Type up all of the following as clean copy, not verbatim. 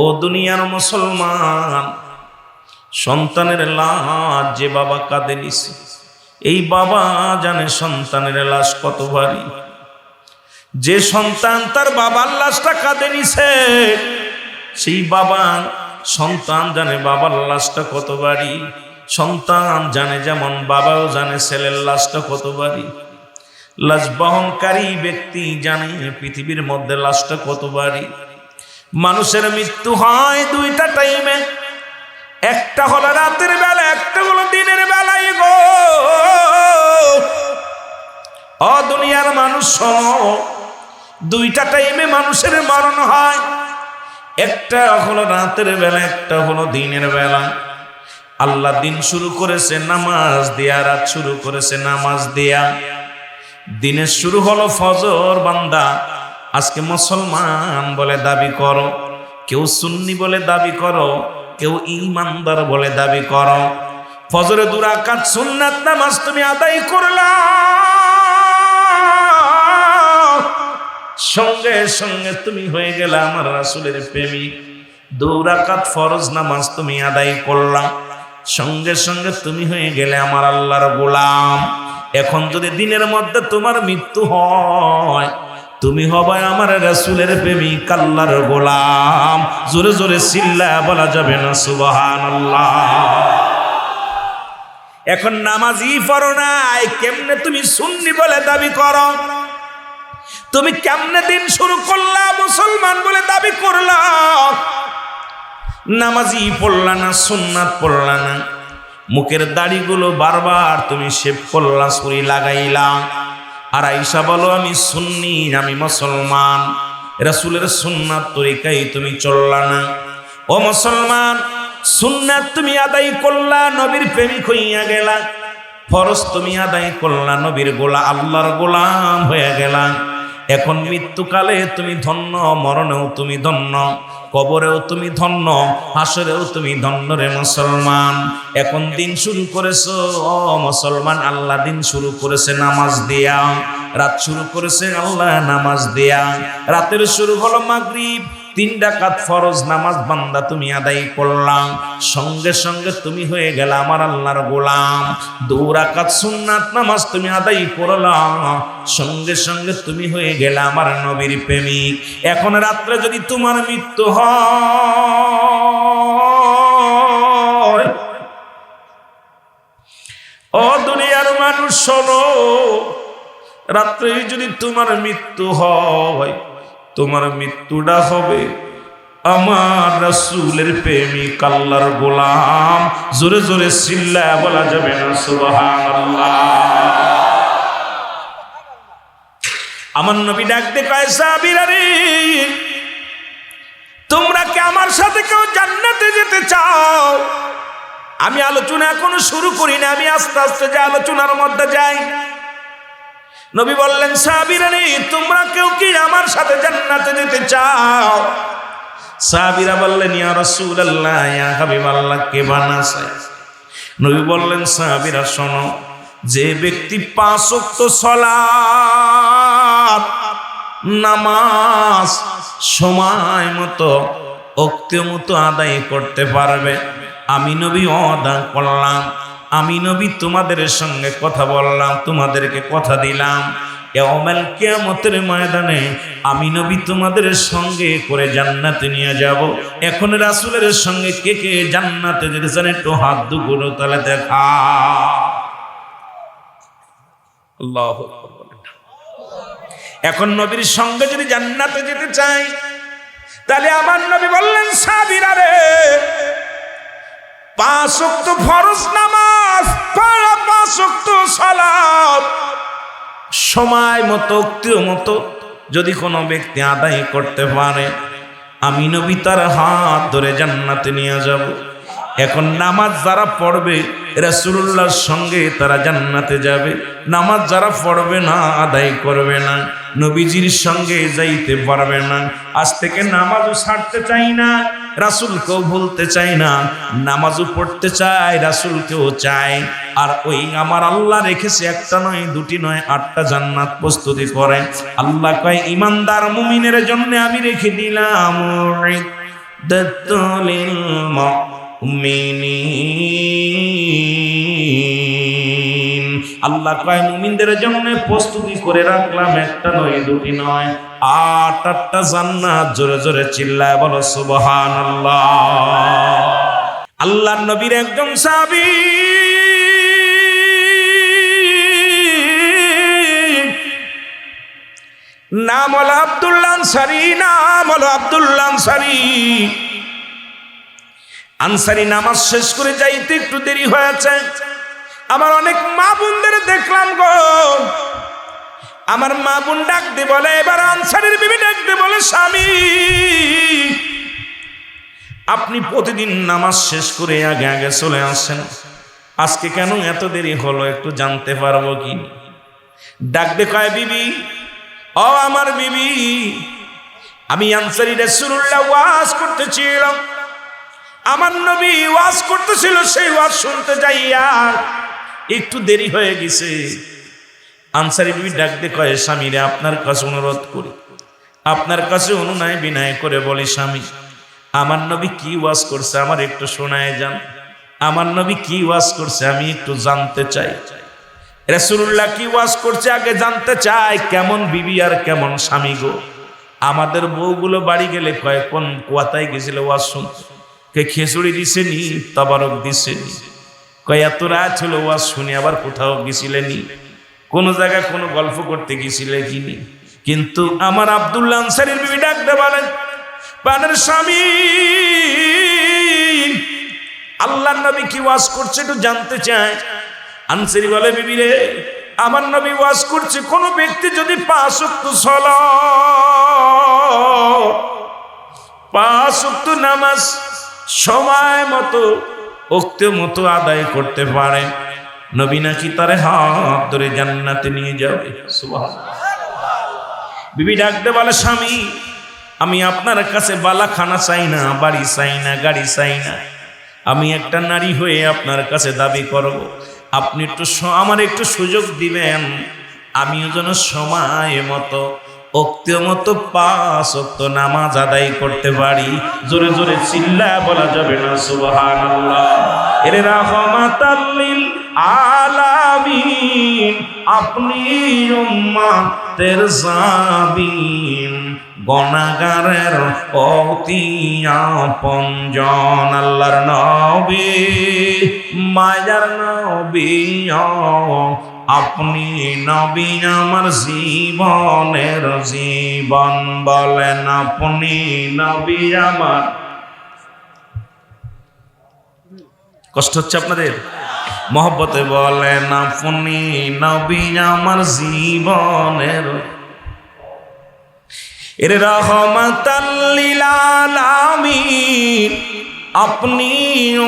ও দুনিয়ার মুসলমান, সন্তানের লাশ যে বাবা কাঁদে নিছে, এই বাবা জানে সন্তানের লাশ কত ভারী। যে সন্তান তার বাবার লাশটা কাঁদে নিছে, সেই বাবা সন্তান জানে বাবার লাশটা কত ভারী। সন্তান জানে যেমন বাবাও জানে ছেলের লাশটা কত ভারী। লাশ বহনকারী ব্যক্তি জানে পৃথিবীর মধ্যে লাশটা কত ভারী। মানুষের মৃত্যু হয় দুইটা টাইমে, একটা হলো রাতের বেলা, একটা হলো দিনের বেলায় গো। ও দুনিয়ার মানুষ শোনো, দুইটা টাইমে মানুষের মরণ হয়, একটা হলো রাতের বেলা, একটা হলো দিনের বেলা। আল্লাহ দিন শুরু করেছে নামাজ দিয়া, রাত শুরু করেছে নামাজ দিয়া। দিনের শুরু হলো ফজর। বান্দা আজকে মুসলমান বলে দাবি করো, কেউ সুন্নি বলে দাবি করো, কেউ ঈমানদার বলে দাবি করো। ফজরে 2 রাকাত সুন্নাত নামাজ তুমি আদায় করলা, সঙ্গে সঙ্গে তুমি হয়ে গেলা আমার রাসূলের প্রেমিক। 2 রাকাত ফরজ নামাজ তুমি আদায় করলা, সঙ্গে সঙ্গে তুমি হয়ে গেলে আমার আল্লাহর গোলাম। এখন যদি দিনের মধ্যে তোমার মৃত্যু হয়, তুমি হবে আমার রাসূলের প্রেমিক, আল্লাহর গোলাম। জোরে জোরে চিল্লায়া বলা যাবে না সুবহানাল্লাহ? এখন নামাজই পড়ো নাই, কেমনে তুমি সুন্নি বলে দাবি করো? তুমি কেমনে দিন শুরু করলা মুসলমান বলে দাবি করলা? নামাজই পড়লা না, সুন্নাত পড়লা না, মুখের দাড়িগুলো বারবার তুমি শেভ করলা, ছুরি লাগাইলা, আর আইসা বলো আমি সুন্নি, আমি মুসলমান। রাসূলের সুন্নাত তরিকায় তুমি চললা না। ও মুসলমান, সুন্নাত তুমি আদায় করলা, নবীর প্রেমিক হইয়া গেলা। ফরজ তুমি আদায় করলা, নবীর গোলাম, আল্লাহর গোলাম হয়ে গেলা। এখন মৃত্যুকালে তুমি ধন্য, মরণেও তুমি ধন্য, কবরেও তুমি ধন্য, হাসরেও তুমি ধন্য রে মুসলমান। এখন দিন শুরু করেছো ও মুসলমান, আল্লাহ দিন শুরু করেছে নামাজ দিয়া, রাত শুরু করেছে আল্লাহ নামাজ দিয়া। রাতের শুরু হলো মাগরিব, 3 রাকাত ফরজ নামাজ বান্দা তুমি আদায় করলাম, সঙ্গে সঙ্গে তুমি হয়ে গেলে আমার আল্লাহর গোলাম। 2 রাকাত সুন্নাত নামাজ তুমি আদায় করলাম, সঙ্গে সঙ্গে তুমি হয়ে গেলে আমার নবীর প্রেমিক। এখন রাত্রে যদি তোমার মৃত্যু হয়, ও দুনিয়ার মানুষ শোনো, রাত্রে যদি তোমার মৃত্যু হয়, তোমার মৃত্যুটা হবে আমার রাসূলের প্রেমিক, আল্লাহর গোলাম। জোরে জোরে চিল্লায়া বলা যাবে না সুবহানাল্লাহ? আমার নবী ডাক দিয়ে কয়, সাহাবীরা রে, তোমরা কি আমার সাথে কেউ জান্নাতে যেতে চাও? আমি আলোচনা এখনো শুরু করি না, আমি আস্তে আস্তে যে আলোচনার মধ্যে যাই। নবী বললেন, সাহাবীরা রে, তোমরা কেউ কি আমার সাথে জান্নাতে যেতে চাও? সাহাবীরা বললেন, ইয়া রাসূলুল্লাহ, ইয়া হাবিবাল্লাহ, কে বানা চায়? নবী বললেন, সাহাবীরা শোনো, যে ব্যক্তি 5 ওয়াক্ত সালাত নামাজ সময় মতো ওক্ত মতো আদায় করতে পারবে, আমি নবী ওয়াদা করলাম, আমি নবী তোমাদের সঙ্গে কথা বললাম, তোমাদেরকে কথা দিলাম, ইয়াউমুল কিয়ামতের ময়দানে আমি নবী তোমাদের সঙ্গে করে জান্নাতে নিয়ে যাব। এখন রাসূলের সঙ্গে কে কে জান্নাতে যেতে চান একটু হাত দুগুলো তালে দেখা। আল্লাহু আকবার। এখন নবীর সঙ্গে যদি জান্নাতে যেতে চাই, তাহলে আমার নবী বললেন, সাহাবীরা রে, 5 ওয়াক্ত ফরজ নামাজ, 5 ওয়াক্ত সালাত সময় মতো মতো যদি কোনো ব্যক্তি আদায় করতে পারে, আমি নবী তার হাত ধরে জান্নাতে নিয়ে যাব। এখন নামাজ যারা পড়বে রাসূলুল্লাহর সঙ্গে তারা জান্নাতে যাবে, নামাজ যারা পড়বে না, আদায় করবে না, নবীজির সঙ্গে যাইতে পারবে না। আজ থেকে নামাজও ছাড়তে চাই না, রাসূলকেও ভুলতে চাই না, নামাজও পড়তে চাই, রাসূলকেও চাই। আর ওই আমার আল্লাহ রেখেছে একটা নয়, 2টি নয়, 8টা জান্নাত প্রস্তুতি করে। আল্লাহ কয়, ইমানদার মুমিনের জন্য আমি রেখে দিলাম লিল মুমিনিন। আল্লাহ কয় মুমিনদের জন্য প্রস্তুতি করে রাখলাম, একটা নয় দুটি নয়, 8টা জান্নাত। জোরে জোরে চিল্লায় বলো সুবহানাল্লাহ। আল্লাহর নবীর একজন সাহাবী নাম হলো আব্দুল্লাহ আনসারী, নাম হলো আব্দুল্লাহ আনসারী। আনসারী নামাজ শেষ করে যাইতে একটু দেরি হয়েছে। আমার অনেক মা বোনদের দেখলাম গো, আমার মা বোন ডাকতে বলে, এবার আনসারীর বিবি ডাকতে বলে, স্বামী আপনি প্রতিদিন নামাজ শেষ করে আগে আগে চলে আসেন, আজকে কেন এত দেরি হলো একটু জানতে পারবো কি? ডাকতে কয়, বিবি ও আমার বিবি, আমি আনসারী রাসূলুল্লাহ ওয়াজ করতেছিলাম, আমার নবী ওয়াজ করতেছিল, সেই ওয়াজ শুনতে যাইয়া একটু দেরি হয়ে গেছে। আনসারী বিবি ডাকতে কয়, স্বামীরে আপনার কাছে অনুরোধ করি, আপনার কাছে অনুনয় বিনয় করে বলি, স্বামী আমার নবী কি ওয়াজ করছে আমার একটু শোনায় যান, আমার নবী কি ওয়াজ করছে আমি একটু জানতে চাই। রাসূলুল্লাহ কি ওয়াজ করছে আগে জানতে চাই। কেমন বিবি আর কেমন স্বামী গো। আমাদের বউগুলো বাড়ি গেলে কয়, কোন কোয়াতায় গেছিল ওয়াজ শুনতে? কে খিচুড়ি দিছেনি, তাবারক দিছেনি? কয় এত রাত হলো ওয়াজ শুনি, আবার কোথাও গেছিলেনি, কোন জায়গায় কোনো গল্প করতে গেছিলে কিনি? কিন্তু আমার আব্দুল্লাহ আনসারীর বিবি ডাকতে বলেন, প্রাণের স্বামী আল্লাহর নবী কি ওয়াজ করছে একটু জানতে চায়। আনসারী বলে, বিবি রে আমার নবী ওয়াজ করছে, কোন ব্যক্তি যদি 5 ওয়াক্ত সালাত, 5 ওয়াক্ত নামাজ সময় মতো ওক্ত মতো আদায় করতে পারে, নবী নাকি তারে হাত ধরে জান্নাতে নিয়ে যাবে। সুবহানাল্লাহ। বিবি ডাকতে বলে, স্বামী আমি আপনার কাছে বালাখানা চাই না, বাড়ি চাই না, গাড়ি চাই না, আমি একটা নারী হয়ে আপনার কাছে দাবি করব, আপনি একটু আমার একটু সুযোগ দিবেন, আমিও যেন সময় মতো ওক্ত মতো 5 ওয়াক্ত নামাজ আদায় করতে পারি। জোরে জোরে চিল্লা বলা যাবে না সুবহানাল্লাহ। এর রাহমাতাল লিল আলামিন, আপনি উম্মতের জাবিন, গুনাহগারের অতি আপনজন, আল্লাহর নবী মায়ার নবী, আপনি নবী আমার জীবনের জীবন, বলেন আপনি নবী আমার। কষ্ট হচ্ছে আপনাদের? মহব্বতে বলেন আপনি নবী আমার জীবনের। এর রহমাতাল লিল আলামিন, আপনি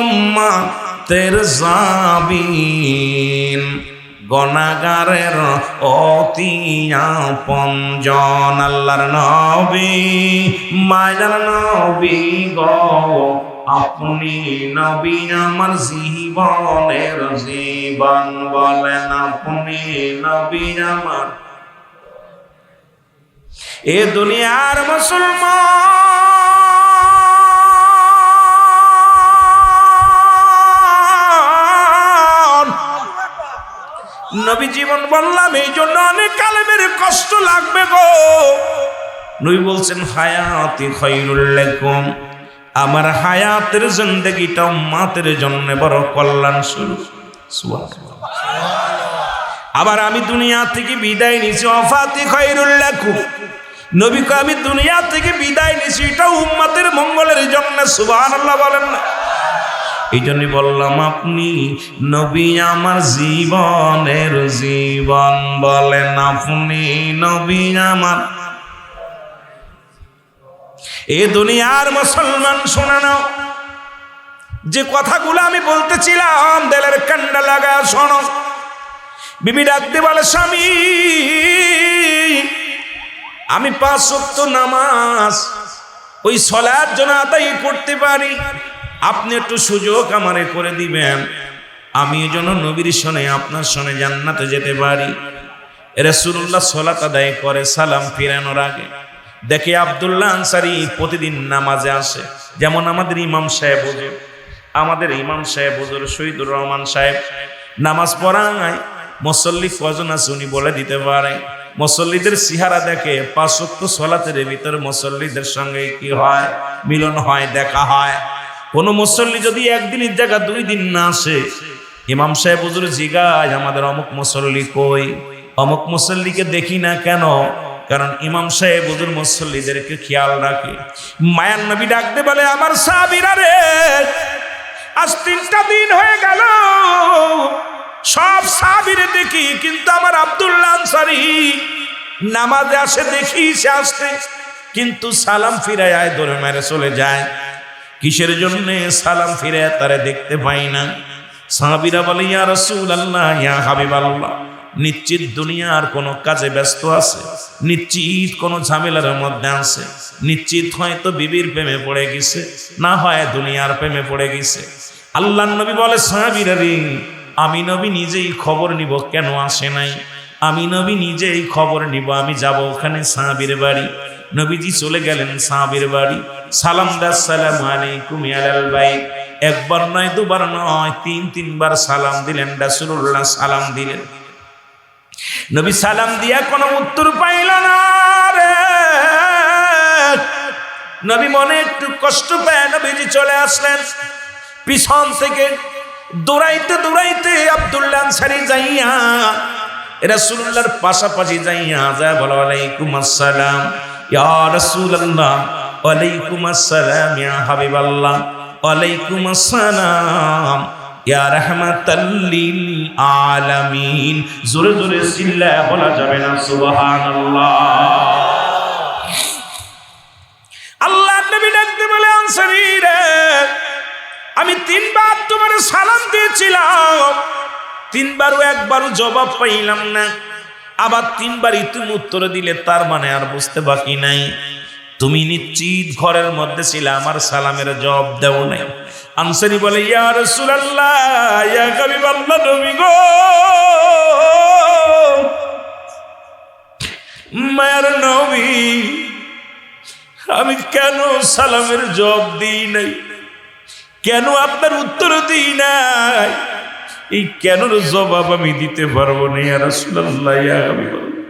উম্মতের জাবিন, গুনাহগারের অতি আপনজন, আল্লাহর নবী মায়ার নবী গো, আপনি নবী আমার জীবনের জীবন, বলেন আপনি নবী আমার। এ দুনিয়ার মুসলমান, নবী জীবন বললাম এই জন্য অনেক কালেমের কষ্ট লাগবে গো। নবী বলছেন, হায়াতি খায়রুল লাকুম, আমার হায়াতের জিন্দেগিটা উম্মতের জন্য বড় কল্যাণ স্বরূপ। সুবহানাল্লাহ। আবার আমি দুনিয়া থেকে বিদায় নিছি, ওয়াফাতি খায়রুল লাকুম, নবীকে আমি দুনিয়া থেকে বিদায় নিছি, এটা উম্মতের মঙ্গলের জন্য। সুবহানাল্লাহ বলেন না? এই জন্যই বললাম আপনি নবী আমার জীবনের জীবন, বলেন আপনি নবী আমার। এ দুনিয়ার মুসলমান শোনা নাও, যে কথাগুলো আমি বলতেছিলাম দিলের কান্ডা লাগা শোনো। বিবি ডাকতে বলে, স্বামী আমি 5 ওয়াক্ত নামাজ ওই সালাত যেন আদায় করতে পারি, আপনি একটু সুযোগ আমারে করে দিবেন, আমি যেন নবীর সনে আপনার সনে জান্নাতে যেতে পারি। রাসূলুল্লাহ সালাত আদায় করে সালাম ফিরানোর আগে দেখে আব্দুল্লাহ আনসারী প্রতিদিন নামাজে আসে, যেমন আমাদের ইমাম সাহেব হুজুর, শহীদুর রহমান সাহেব নামাজ পড়ায় মুসল্লি কজন আছে উনি বলে দিতে পারে। মুসল্লিদের চেহারা দেখে 5 ওয়াক্ত সালাতের ভিতরে মুসল্লিদের সঙ্গে কি হয়, মিলন হয়, দেখা হয়। কোন মুসল্লি যদি একদিনের জায়গা 2 দিন না আসে, ইমাম সাহেব হুজুর জিগায় আমাদের অমুক মুসল্লি কই, অমুক মুসল্লিকে দেখি না কেন? কারণ ইমাম সাহেব হুজুর মুসল্লিদেরকে খেয়াল রাখে। মায়ার নবী ডাকতে বলে, আমার সাহাবীরা রে, আজ 3টা দিন হয়ে গেল সব সাহাবীরে দেখি, কিন্তু আমার আব্দুল্লাহ আনসারী নামাজে আসে দেখি সে আসতে, কিন্তু সালাম ফিরায় ধরে মেরে চলে যায়। কিসের জন্য সালাম ফিরায় তারে দেখতে পাই না? সাহাবীরা বলে, ইয়া রাসূলুল্লাহ, ইয়া হাবিবাল্লাহ, নিশ্চিত দুনিয়ার কোনো কাজে ব্যস্ত আছে, নিশ্চিত কোনো ঝামেলার মধ্যে আছে, নিশ্চিত হয়তো বিবির প্রেমে পড়ে গেছে, না হয় দুনিয়ার প্রেমে পড়ে গেছে। আল্লাহর নবী বলে, সাহাবীরা রে, আমি নবী নিজেই খবর নিব কেন আসে নাই, আমি নবী নিজেই খবর নিব, আমি যাব ওখানে সাহাবীর বাড়ি। নবীজি চলে গেলেন সাহাবীর বাড়ি, সালাম দা, আসসালামু আলাইকুম ইয়াল বাইত। একবার নয়, দুবার নয়, 3-3বার সালাম দিলেন। রাসূলুল্লাহ সালাম দিলেন, নবী সালাম দিয়া কোনো উত্তর পাইল না রে। নবী মনে একটু কষ্ট পেয়ে নবীজি চলে আসলেন। পিছন থেকে দৌড়াইতে দৌড়াইতে আব্দুল্লাহ আনসারী যাইয়া রাসূলুল্লাহর পাশাপাশি যাইয়া যায় বলে, ওয়ালাইকুম আসসালাম ইয়া রাসূলুল্লাহ, ওয়ালাইকুম আসসালাম ইয়া হাবিবাল্লাহ, ওয়ালাইকুম আসসালাম ইয়া রাহমাতাল লিল আলামিন। জোরে জোরে চিল্লায়া বলা যাবে না সুবহানাল্লাহ? আল্লাহর নবী ডাকতে বলে, আনসারী রে, আমি 3বার তোমার সালাম দিয়েছিলাম, 3বারও একবারও জবাব পাইলাম না, আবার 3বারই তুমি উত্তর দিলে, তার মানে আর বুঝতে বাকি নাই তুমি নিশ্চিত ঘরের মধ্যে ছিলে, আমার সালামের জবাব দেও নাই। আনসারী বলে, ইয়া রাসূলুল্লাহ, ইয়া হাবিবাল্লাহ, নবী গো, মায়ের নবী, আমি কেন সালামের জবাব দিই নাই, কেন আপনার উত্তর দিই নাই, এই কেনর জবাব আমি দিতে পারবো না ইয়া রাসূলুল্লাহ, ইয়া হাবিবাল্লাহ।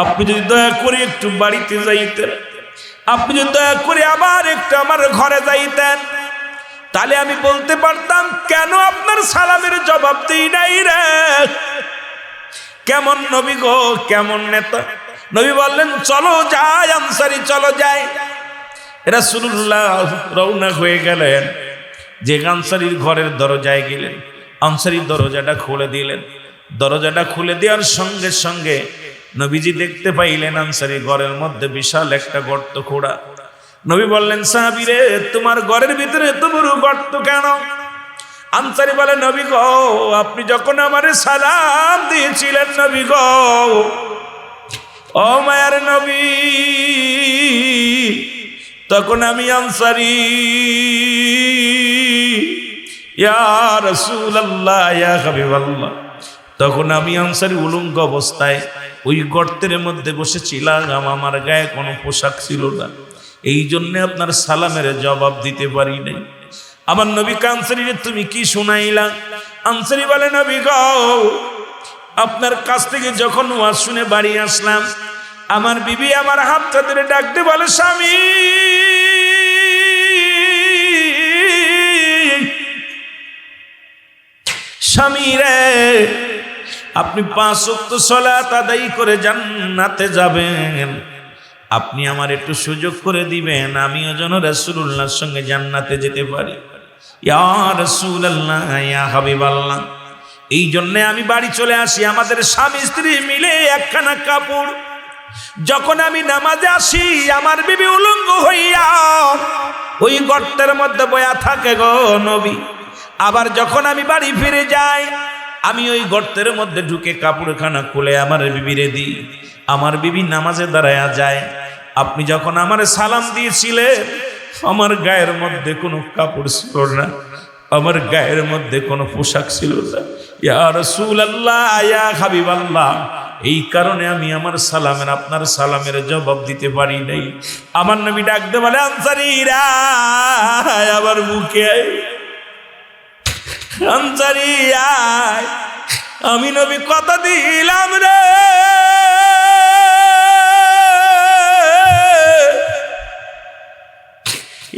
আপনি যদি দয়া করে একটু বাড়িতে যাইতেন, আপনি যদি দয়া করে আবার একটু আমার ঘরে যাইতেন, তাহলে আমি বলতে পারতাম কেন আপনার সালামের জবাব দিই নাই রে। কেমন নবী গো, কেমন নেতা। নবী বললেন, চলো যাই আনসারী, চলো যাই। রাসূলুল্লাহ রওনা হয়ে গেলেন, যে আনসারীর ঘরের দরজায় গেলেন, আনসারীর দরজাটা খুলে দিলেন। দরজাটা খুলে দেওয়ার সঙ্গে সঙ্গে নবীজি দেখতে পাইলেন আনসারী ঘরের মধ্যে বিশাল একটা গর্ত খোঁড়া। নবী বললেন, সাহাবীরে, তোমার ঘরের ভিতরে এত বড় গর্ত কেন? আনসারী বলে, নবী গো, আপনি যখন আমারে সালাম দিয়েছিলেন নবী গো, ও মায়ার নবী, তখন আমি আনসারী, ইয়া রাসূলুল্লাহ, ইয়া হাবিবাল্লাহ, তখন আমি আনসারী উলঙ্গ অবস্থায় ওই গর্তের মধ্যে বসেছিলাম, আমার গায়ে কোনো পোশাক ছিল না, এই জন্য আপনার সালামের জবাব দিতে পারি নাই। আমার নবী আনসারী, তুমি কি শুনাইলা? আনসারী বলে, নবী গো, আপনার কাছ থেকে যখন ওয়াজ শুনে বাড়ি আসলাম, আমার বিবি আমার হাতটা ধরে ডাকতে বলে, স্বামী, স্বামী রে, আপনি 5 ওয়াক্ত সালাত আদায় করে জান্নাতে যাবেন, আপনি আমার একটু সুযোগ করে দিবেন, আমিও যেন রাসূলুল্লাহর সঙ্গে জান্নাতে যেতে পারি। ইয়া রাসূলুল্লাহ, ইয়া হাবিবাল্লাহ, এই জন্যে আমি বাড়ি চলে আসি। আমাদের স্বামী স্ত্রী মিলে একখানা কাপড়, যখন আমি নামাজে আসি, আমার বিবি উলঙ্গ হইয়া ওই গর্তের মধ্যে বয়া থাকে গো নবী। আবার যখন আমি বাড়ি ফিরে যাই, আমি ওই গর্তের মধ্যে ঢুকে কাপড়খানা খুলে আমার বিবিরে দিই, আমার বিবি নামাজে দাঁড়ায়া যায়। আপনি যখন আমার সালাম দিয়েছিলেন, আমার গায়ের মধ্যে কোনো কাপড় ছিল না, আমার গায়ের মধ্যে কোনো পোশাক ছিল না। ইয়া রাসূলুল্লাহ, ইয়া হাবিবাল্লাহ, এই কারণে আমি আমার সালামের আপনার সালামের জবাব দিতে পারি নাই। আমার নবী ডাকতে বলে, আনসারীরা আমার মুখে আয়, আনসারী আয়, আমি নবী কথা দিলাম রে,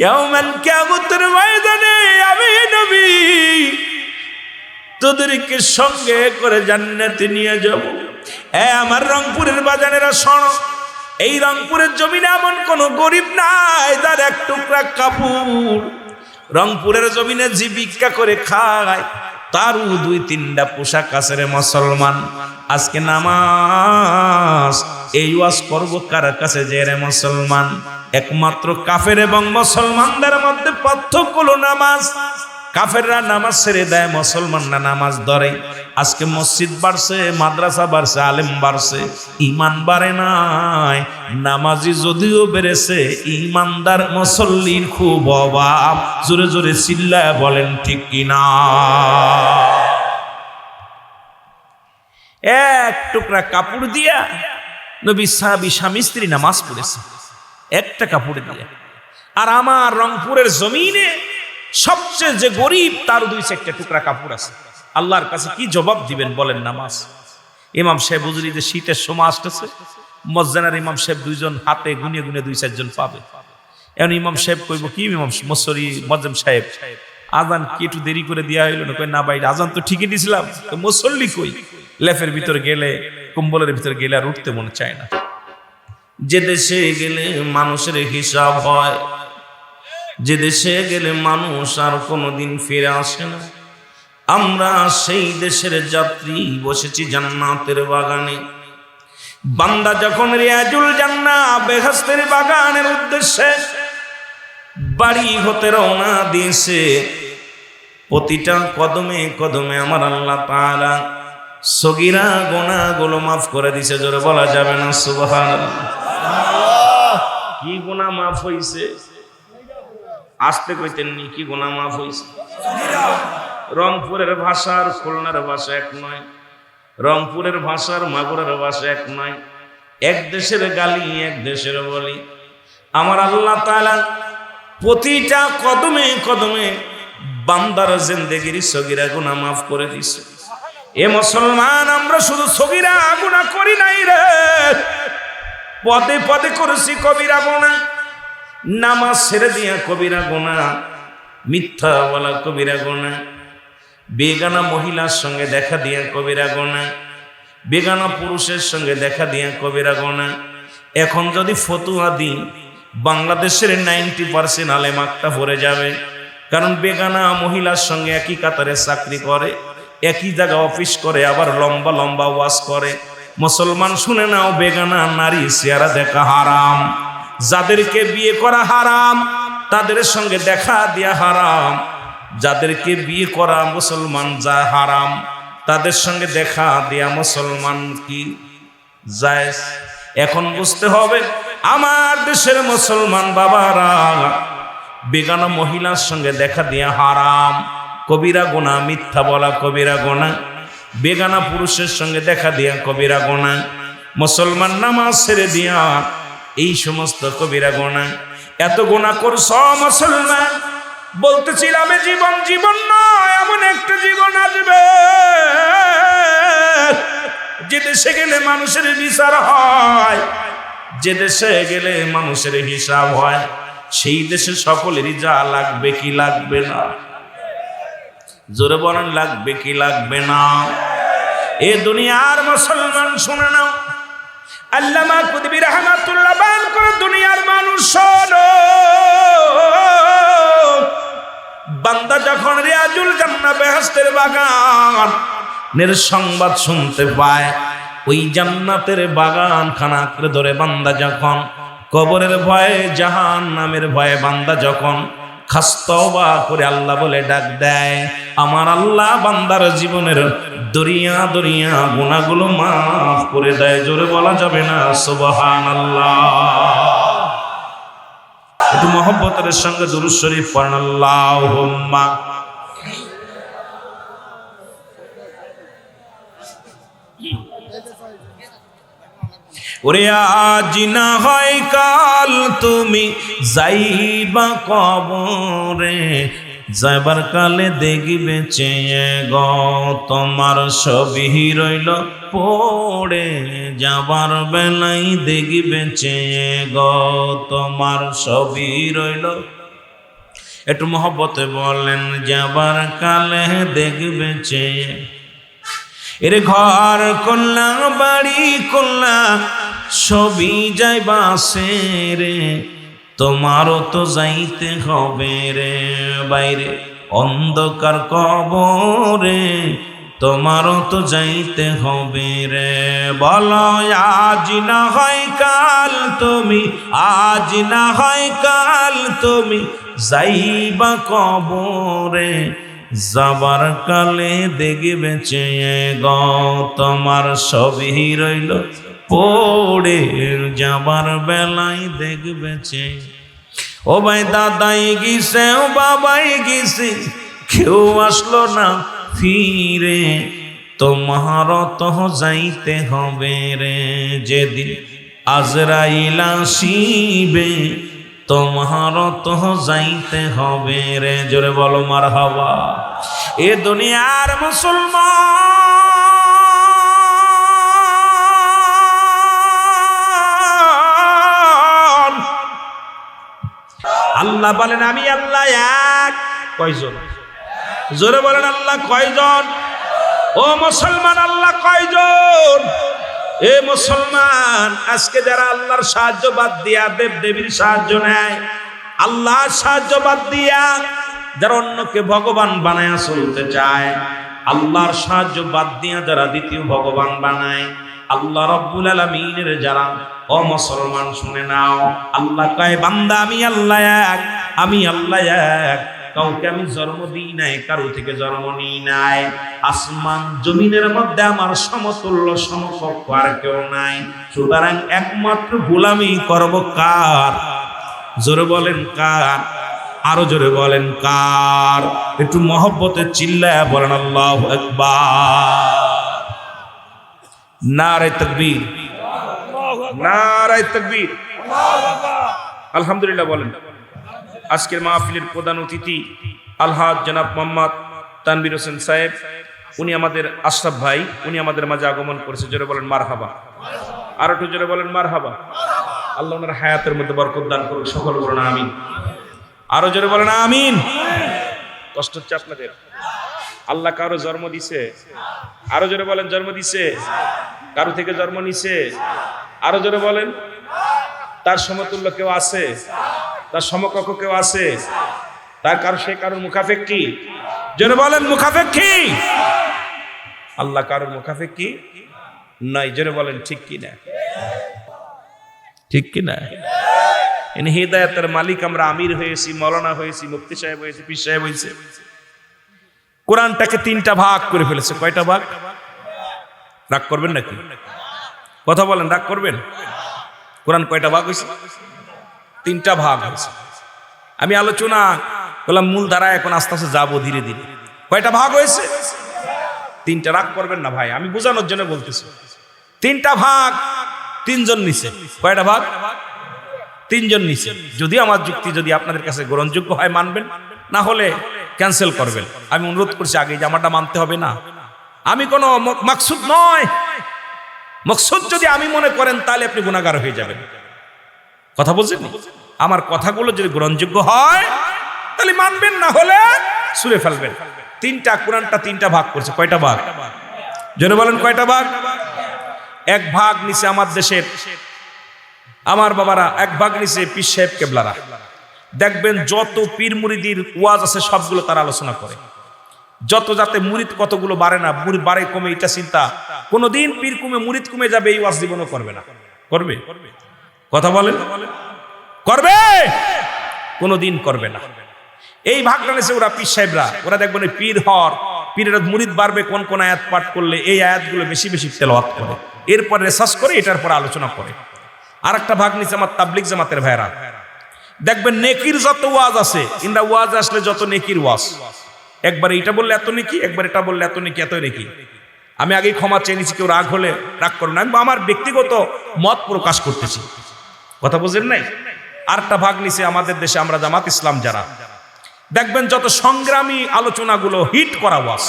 ইয়াউমাল কিয়ামতের ময়দানে আমি নবী তোদেরকে সঙ্গে করে জান্নাতে নিয়ে যাব। আমার রংপুরের বাজানেরা শোনো, এই রংপুরের জমিনে এমন কোন গরিব নাই যার এক টুকরা কাপড় রংপুরের জমিনে যে ভিক্ষা করে খায় তারও 2-3টা পোশাক আছে রে মুসলমান। আজকে নামাজ এই ওয়াজ করব কার কাছে যে রে মুসলমান? একমাত্র কাফের এবং মুসলমানদের মধ্যে পার্থক্য হলো নামাজ। কাফেররা নামাজ ছেড়ে দেয়, মুসলমানরা নামাজ ধরে। আজকে মসজিদ বাড়ছে, মাদ্রাসা বাড়ছে, আলেম বাড়ছে, ইমান বাড়ে নাই। নামাজি যদিও বেড়েছে, ইমানদার মুসল্লির খুব অভাব। জোরে জোরে চিল্লায় বলেন ঠিক কিনা? এক টুকরা কাপড় দিয়া নবী সাহাবী স্বামী স্ত্রী নামাজ পড়েছে, একটা কাপড় দিয়া। আর আমার রংপুরের জমিনে সবচেয়ে যে গরিব তার 2-4টা টুকরা কাপড় আছে। আল্লাহর কাছে কি জবাব দিবেন বলেন? নামাজ। ইমাম সাহেব বুঝলি যে শীতের সময় আসতেছে, মসজিদের ইমাম সাহেব 2জন হাতে গুনে গুনে 2-4 জন পাবে। এখন ইমাম সাহেব কইব কি, ইমাম মসরি মজ্জেম সাহেব আজান কি একটু দেরি করে দেওয়া হইল না? কই না ভাই, আজান তো ঠিকই দিছিলাম, মুসল্লি কই? লেফের ভিতরে গেলে, কম্বলের ভিতরে গেলে আর উঠতে মনে চায় না। যে দেশে গেলে মানুষের হিসাব হয়, যে দেশে গেলে মানুষ আর কোনোদিন ফিরে আসে না, আমরা সেই দেশের যাত্রী বসেছি জান্নাতের বাগানে। বান্দা যখন রিয়াজুল জান্নাহ বেহেশতের বাগানের উদ্দেশ্যে বাড়ি হতে রওনা দিয়েছে, প্রতিটা কদমে কদমে আমার আল্লাহ তাআলা সগীরা গুনাহগুলো মাফ করে দিয়েছে। জোরে বলা যাবে না সুবহানাল্লাহ? কি গুনাহ মাফ হইছে? আসতে কইতেননি, কি গুনাহ মাফ হইছে? রংপুরের ভাষা আর খুলনার ভাষা এক নয়, রংপুরের ভাষা আর মাগুরার ভাষা এক নয়। এক দেশের গালি এক দেশের বলি। আমার আল্লাহ তাআলা প্রতিটা কদমে কদমে বান্দার জিন্দেগির সগীরা গুনাহ মাফ করে দিয়েছে। এ মুসলমান, আমরা শুধু সগীরা গুনাহ করি নাই রে, পদে পদে করেছি কবিরা গুনাহ। নামাজ ছেড়ে দিয়া কবিরা গুনাহ, মিথ্যা বলা কবিরা গুনাহ, বেগানা মহিলার সঙ্গে দেখা দিয়া কবিরা গুনাহ, বেগানা পুরুষের সঙ্গে দেখা দিয়া কবিরা গুনাহ। এখন যদি ফতুয়া দিই, বাংলাদেশের 90% আলেম আক্তা পড়ে যাবে। কারণ বেগানা মহিলার সঙ্গে একই কাতারে চাকরি করে, একই জায়গা অফিস করে, আবার লম্বা লম্বা ওয়াজ করে। মুসলমান শুনে নাও, বেগানা নারী চেহারা দেখা হারাম। যাদেরকে বিয়ে করা হারাম তাদের সঙ্গে দেখা দিয়া হারাম। যাদেরকে বিয়ে করা মুসলমান যা হারাম, তাদের সঙ্গে দেখা দিয়া মুসলমান কি জায়েজ? এখন বুঝতে হবে, আমার দেশের মুসলমান বাবারা বেগানা মহিলার সঙ্গে দেখা দিয়া হারাম, কবিরা গুনাহ। মিথ্যা বলা কবিরা গুনাহ, বেগানা পুরুষের সঙ্গে দেখা দিয়া কবিরা গুনাহ। মুসলমান নামাজ ছেড়ে দিয়া এই সমস্ত কবিরা গুনাহ। এত গুনাহ করছ মুসলমান, বলতেছিলাম জীবন জীবন নয়, এমন একটা জীবন আসবে যে দেশে গেলে মানুষের বিচার হয়, যে দেশে গেলে মানুষের হিসাব হয়। সেই দেশে সকলেরই যা লাগবে কি লাগবে না? জোরে বলেন, লাগবে কি লাগবে না? এ দুনিয়ার মুসলমান শুনে নাও, আল্লামা কুতুবী রাহমাতুল্লাহ বায়ান করে, দুনিয়ার মানুষ শোনো, বান্দা যখন রিয়াজুল জান্নাহ বেহেশতের বাগান নের সংবাদ শুনতে পায়, ওই জান্নাতের বাগান খানা করে ধরে বান্দা যখন কবরের ভয়ে, জাহান্নামের ভয়ে বান্দা যখন খাস্তওবা করে আল্লাহ বলে ডাক দেয়, আমার আল্লাহ বান্দার জীবনের দরিয়া দরিয়া গুনাহগুলো মাফ করে দেয়। জোরে বলা যাবে না সুবহানাল্লাহ? একটু মহব্বতের সঙ্গে দুরূদ শরীফ পড়েন, আল্লাহুম্মা ওরে আজ না হয় কাল তুমি যাইবা কবরে, যাইবার কালে দেখবে চেয়ে গো তোমার ছবি রইল পড়ে, যাবার বেলাই দেখবে চেয়ে গো তোমার ছবি রইল। একটু মহব্বতে বলেন, যাবার কালে দেখবে চেয়ে। এর ঘর করলা বাড়ি করলা ছবি যাইবা সে রে, তোমারও তো যাইতে হবে রে বাইরে অন্ধকার কবরে, তোমারও তো যাইতে হবে রে। বলো আজ না হয় কাল তুমি, আজ না হয় কাল তুমি যাইবা কবরে, যাবার কালে দেখবে চেয়ে গো তোমার ছবি রইল পড়ে, যাবার বেলায় দেখবে চেয়ে। ও ভাই দাদাই গিয়েছে, ও বাবাই গিয়েছে, কেউ আসলো না ফিরে, তোমার তো যাইতে হবে রে যেদিন আজরাইল আসিবে, তোমার তো যাইতে হবে রে। জোরে বলো মারহাবা। এ দুনিয়ার মুসলমান, আল্লাহ বলেন আমি আল্লাহ এক। কয়জন? জোরে বলেন আল্লাহ কয়জন? ও মুসলমান আল্লাহ কয়জন? এ মুসলমান, আজকে যারা আল্লাহর সাহায্য বাদ দিয়া দেব দেবীর সাহায্য নেয়, আল্লাহর সাহায্য বাদ দিয়া যারা অন্যকে ভগবান বানায় চলতে চায়, আল্লাহর সাহায্য বাদ দিয়া যারা দ্বিতীয় ভগবান বানায়, আল্লাহ রাব্বুল আলামিনের যারা ও মুসলমান শুনে নাও, আল্লাহ কয় বান্দা আমি আল্লাহ এক, আমি আল্লাহ এক, কাউকে আমি জন্ম দিই নাই, কারো থেকে জন্ম নিই নাই। আসমান জমিনের মধ্যে আমার সমতুল্য সমকক্ষ আর কেউ নাই, সুতরাং একমাত্র গোলামি করব কার? জোরে বলেন কার? আরো জোরে বলেন কার? একটু মহব্বতে চিল্লায়া বলেন আল্লাহু আকবার। নারে তাকবীর, নারে তাকবীর, আলহামদুলিল্লাহ বলেন। আজকের মাহফিলের প্রধান অতিথি আলহাজ জনাব মোহাম্মদ তানভীর হোসেন সাহেব, উনি আমাদের আশরাফ ভাই, উনি আমাদের মাঝে আগমন করেছে। জোরে বলেন মারহাবা। আর একটু জোরে বলেন মারহাবা। আল্লাহ ওনার হায়াতের মধ্যে বরকত দান করুক, সকল বলেন আমিন। আরো জোরে বলেন আমিন। কষ্ট হচ্ছে আপনাদের? আল্লাহ কারো জন্ম দিছে? আরো জোরে বলেন জন্ম দিছে? কারো থেকে জন্ম নিছে? আরো জোরে বলেন। তার সমতুল্য কেউ আছে? তার সমকক্ষ কেউ আছে? তার কারো সে কারোর মুখাপেক্ষী? জোরে বলেন মুখাপেক্ষী। আল্লাহ কারোর মুখাপেক্ষী নাই। জোরে বলেন ঠিক কি না? ঠিক কি না? ইনি হিদায়াতের মালিক আমরা আমির হয়েছি, মৌলানা হয়েছি, মুফতি সাহেব হয়েছি, পীর সাহেব হয়েছে। কোরআনটাকে তিনটা ভাগ করে ফেলেছে। কয়টা ভাগ? রাগ করবেন নাকি? কথা বলেন, রাগ করবেন? কোরআন কয়টা ভাগ হয়েছে? তিনটা ভাগ হয়েছে। আমি আলোচনা করলাম মূল ধারা, এখন আস্তে আস্তে যাবো ধীরে ধীরে। কয়টা ভাগ হয়েছে? তিনটা। রাগ করবেন না ভাই, আমি বোঝানোর জন্য বলতেছি। তিনটা ভাগ, তিনজন নিছে। কয়টা ভাগ? তিনজন নিছে। যদি আমার যুক্তি যদি আপনাদের কাছে গ্রহণযোগ্য হয় মানবেন, না হলে ক্যান্সেল করবেন। আমি অনুরোধ করছি আগে যে আমারটা মানতে হবে না। আমি কোনো মাকসুদ নয়, মকসুদ যদি আমি মনে করেন তাহলে আপনি গুনাহগার হয়ে যাবেন। কথা বলছেন? আমার কথাগুলো যদি গ্রহণযোগ্য হয় তাহলে মানবেন, না হলে ছুঁড়ে ফেলবেন। তিনটা, কোরআনটা তিনটা ভাগ করছে। কয়টা ভাগ? জোরে বলেন কয়টা ভাগ? এক ভাগ নিচে আমার দেশের আমার বাবারা, এক ভাগ নিচে পীর সাহেব কেবলারা। দেখবেন যত পীর মুরিদির ওয়াজ আছে সবগুলো তারা আলোচনা করে। যত যাতে মুরিদ কতগুলো বাড়ে না, মুরিদ বাড়ে কমে, এটা চিন্তা। কোনদিন পীর কমে মুরিদ কমে যাবে এই ওয়াজ জীবনও করবে না। করবে? কথা বলেন করবে? কোনদিন করবে না। এই ভাগটা নিয়েছে ওরা পীর সাহেবরা। ওরা দেখবেন পীর হর, পীরের মুরিদ বাড়বে কোন কোন আয়াত পাঠ করলে, এই আয়াতগুলো বেশি বেশি তেলাওয়াত করে, এরপর রিসার্চ করে এটার পর আলোচনা করে। আর একটা ভাগ নিচে আমার তাবলিগ জামাতের ভাইরা। দেখবেন নেকির যত ওয়াজ আছে, ইন্দা ওয়াজ আসলে যত নেকির ওয়াজ, একবার এটা বললে এত নেকি, একবার এটা বললে এত নেকি, এত নেকি। আমি আগেই ক্ষমা চেয়ে নিচ্ছি, কেউ রাগ হলে রাগ করো না, আমি আমার ব্যক্তিগত মত প্রকাশ করতেছি, কথা বুঝেন নাই। আরেকটা ভাগ নিছে আমাদের দেশে, আমরা জামাত ইসলাম যারা, দেখবেন যত সংগ্রামী আলোচনাগুলো হিট করা ওয়াজ,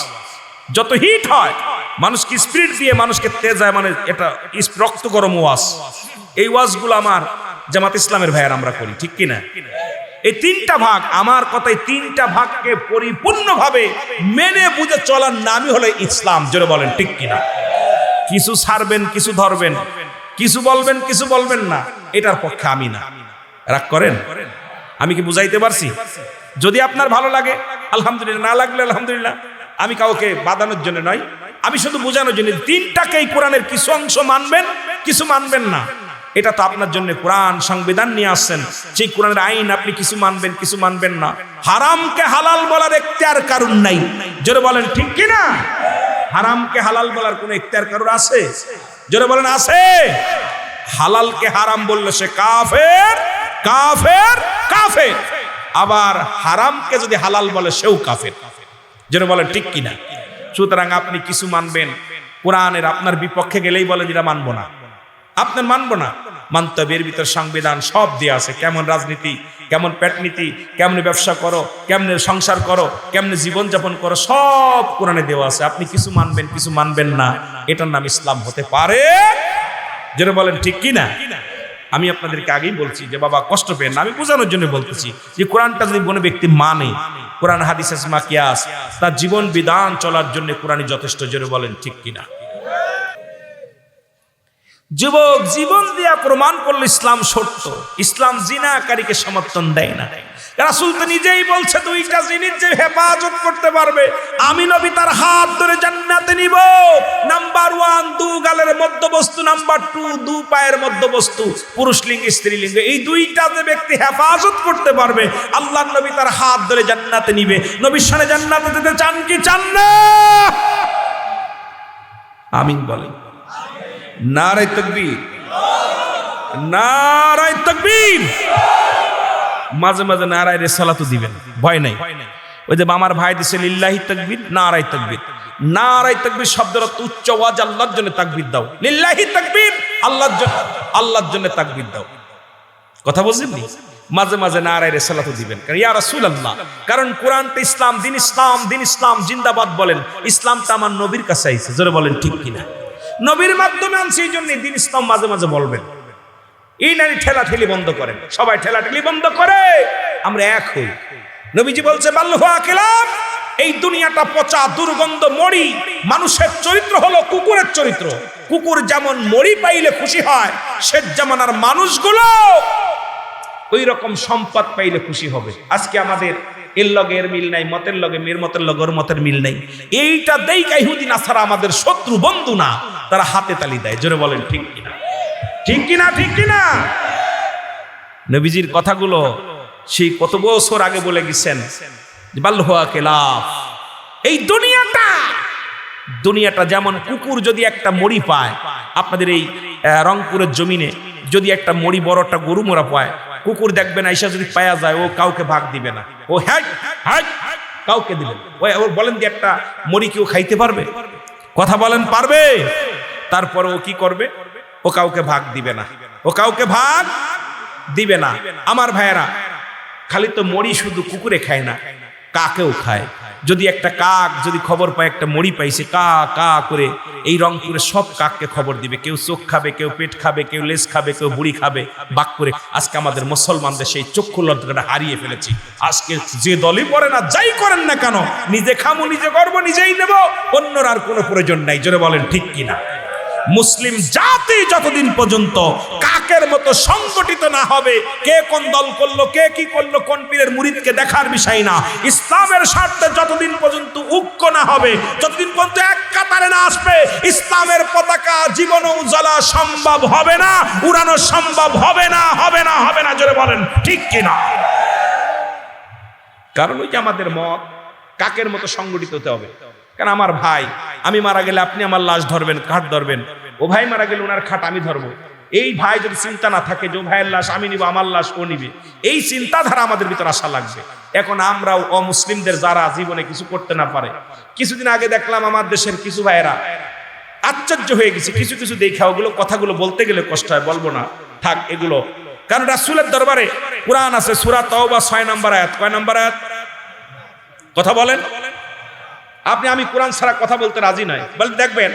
যত হিট হয় মানুষকে স্পিরিট দিয়ে মানুষকে তেজায়, মানে এটা রক্ত গরম ওয়াজ, এই ওয়াজগুলো আমার জামাত ইসলামের ভাইয়ার আমরা করি, ঠিক কিনা? এই তিনটা ভাগ, আমার কথায় তিনটা ভাগকে পরিপূর্ণভাবে মেনে বুঝে চলার নামই হলো ইসলাম, জোরে বলেন ঠিক কিনা? কিছু ছাড়বেন, কিছু ধরবেন, কিছু বলবেন, কিছু বলবেন না, এটার পক্ষে আমি না। রাগ করেন? আমি কি বুঝাইতে পারছি? যদি আপনার ভালো লাগে আলহামদুলিল্লাহ, না লাগলে আলহামদুলিল্লাহ। আমি কাউকে বাঁধানোর জন্য নয়, আমি শুধু বোঝানোর জন্য। তিনটাকেই কোরআনের কিছু অংশ মানবেন, কিছু মানবেন না, এটা তো আপনার জন্য কোরআন সংবিধান নিয়ে আসছেন, সেই কোরআনের আইন, আপনি কিছু মানবেন, কিছু মানবেন না। হারামকে হালাল বলার এখতিয়ার কারণ নাই, জোরে বলেন ঠিক কিনা? হারামকে হালাল বলার কোনো এখতিয়ার কারণ আছে? জোরে বলেন আছে? হালালকে হারাম বললে সে কাফের, কাফের, কাফের। আবার হারামকে যদি হালাল বলে সেও কাফের, জোরে বলেন ঠিক কিনা? সুতরাং আপনি কিছু মানবেন, কোরআনের আপনার বিপক্ষে গেলেই বলে যেটা মানবো না, আপনার মানবো না। মানতে হবে, এর ভিতর সংবিধান সব দেওয়া আছে, কেমন রাজনীতি, কেমন পেটনীতি, কেমনে ব্যবসা করো, কেমনে সংসার করো, কেমনে জীবনযাপন করো, সব কোরআনে দেওয়া আছে। আপনি কিছু মানবেন, কিছু মানবেন না, এটার নাম ইসলাম হতে পারে? যেটা বলেন ঠিক কিনা? আমি আপনাদেরকে আগেই বলছি যে বাবা কষ্ট পেন না, আমি বোঝানোর জন্য বলতেছি যে কোরআনটা যদি কোনো ব্যক্তি মানে, কোরআন হাদিস ইজমা কিয়াস, তার জীবন বিধান চলার জন্য কোরআনই যথেষ্ট, জোরে বলেন ঠিক কিনা? যুবক জীবন দিয়া প্রমাণ করলো ইসলাম সত্য, ইসলাম জিনাকারীকে সমর্থন দেয় না। রাসূল তো নিজেই বলছে দুইটা জিনিস যে হেফাজত করতে পারবে আমি নবী তার হাত ধরে জান্নাতে নিব। নাম্বার 1 দু গালের মধ্যবস্তু, নাম্বার 2 দু পায়ের মধ্যবস্তু, পুরুষ লিঙ্গ স্ত্রী লিঙ্গ, এই দুইটা যে ব্যক্তি হেফাজত করতে পারবে আল্লাহর নবী তার হাত ধরে জান্নাতে নিবে। নবীর সাথে জান্নাতে যেতে চান কি চান না? আমিন বলেন। নারায়ে তাকবীর, নারায়ে তাকবীর। মাঝে মাঝে নারায়ে রিসালাতও দিবেন, ভয় নাই। ওই যে আমার ভাই দিছে লিল্লাহি তাকবীর, নারায়ে তাকবীর। নারায়ে তাকবীর শব্দের অর্থ উচ্চ আওয়াজ, আল্লাহর জন্য তাকবীর দাও। লিল্লাহি তাকবীর, আল্লাহর জন্য, আল্লাহর জন্য তাকবীর দাও। কথা বুঝলেন? মাঝে মাঝে নারায়ে রিসালাতও দিবেন, কারণ ইয়া রাসূলুল্লাহ, কারণ কোরআনটা ইসলাম, দিন ইসলাম, দিন ইসলাম জিন্দাবাদ বলেন। ইসলামটা আমার নবীর কাছে আইছে, জোরে বলেন ঠিক কিনা? নবীর মাধ্যমে আনছে, এই জন্য দিন ইসলাম মাঝে মাঝে বলবেন। এই নারী ঠেলাঠেলি বন্ধ করেন, সবাই ঠেলাঠেলি বন্ধ করে আমরা এক হই। নবীজি বলছে বাল্লুহা কিলাম, এই দুনিয়াটা পচা দুর্গন্ধ মরি। মানুষের চরিত্র হলো কুকুরের চরিত্র। কুকুর যেমন মরি পাইলে খুশি হয়, শেষ জামানার মানুষগুলো ওই রকম সম্পদ পাইলে খুশি হবে। আজকে আমাদের এর লগে এর মিল নাই, মতের লগে মেয়ের মতের লগে ওর মতের মিল নাই। এইটা দেইকা ইহুদি নাসারা আমাদের শত্রু, বন্ধু না, তারা হাতে তালি দেয়। জোরে বলেন ঠিক কিনা? ঠিক কিনা? ঠিক কিনা? নবীজির কথাগুলো সেই কত বছর আগে বলে গেছেন। বাল্লুহা কিলাফ, এই দুনিয়াটা যেমন কুকুর যদি একটা মরি পায়, আপনাদের এই রংপুরের জমিনে যদি একটা মরি বড় একটা গরু মোরা পায়, কুকুর দেখবেন আইসা যদি পায়া যায়, ও কাউকে ভাগ দিবে না, ও হ্যাঁ হ্যাঁ কাউকে দিবেন। ওর বলেন যে একটা মরি কেউ খাইতে পারবে? কথা বলেন পারবে? তারপরে ও কি করবে? ও কাউকে ভাগ দিবে না, ও কাউকে ভাগ দিবে না। আমার ভাইয়েরা, খালি তো মরি শুধু কুকুরে খায় না, কাকেও খায়। যদি একটা কাক যদি খবর পায় একটা মরি পাইছে, কা কা করে এই রংপুরে সব কাককে খবর দিবে। কেউ চোখ খাবে, কেউ পেট খাবে, কেউ লেজ খাবে, কেউ বুড়ি খাবে, বাক করে। আজকে আমাদের মুসলমানদের সেই চক্ষু লজ্জাটা হারিয়ে ফেলেছি। আজকে যে দলই পড়ে না, যাই করেন না কেন, নিজে খামো, নিজে করবো, নিজেই নেব, অন্যর আর কোনো প্রয়োজন নাই। জোরে বলেন ঠিক কিনা? মুসলিম জাতি যতদিন পর্যন্ত কাকের মতো সংগঠিত না হবে, কে কোন দল করলো, কে কি করলো, কোন পীরের মুরিদকে দেখার বিষয় না, ইসলামের স্বার্থে যতদিন পর্যন্ত ঐক্য না হবে, যতদিন পর্যন্ত এক কাতারে না আসবে, ইসলামের পতাকা জীবনে উজ্জ্বলা সম্ভব হবে না, উড়ানো সম্ভব হবে না, হবে না, হবে না। জোরে বলেন ঠিক কিনা? কারণ ওই যে আমাদের মত কাকের মতো সংগঠিত হতে হবে। কারণ আমার ভাই, আমি মারা গেলে আপনি আমার লাশ ধরবেন, খাট ধরবেন, ও ভাই মারা গেলে ওনার খাট আমি ধরবো। এই ভাই যদি চিন্তা না থাকে যে ভাইয়ের লাশ আমি নিব, আমার লাশ ও নিবে, এই চিন্তাধারা আমাদের ভিতর আসা লাগবে। এখন আমরাও অমুসলিমদের যারা জীবনে কিছু করতে না পারে, কিছুদিন আগে দেখলাম আমার দেশের কিছু ভাইয়েরা আশ্চর্য হয়ে গেছি কিছু কিছু দেখা, ওগুলো কথাগুলো বলতে গেলে কষ্ট হয়, বলবো না, থাক এগুলো। কারণ রাসূলের দরবারে কুরআন আছে, সূরা তাওবা 6 নম্বর আয়াত। কয় নম্বর আয়াত? কথা বলেন। আমি কোরআন ছাড়া কথা বলতে রাজি নয়, বল দেখবেন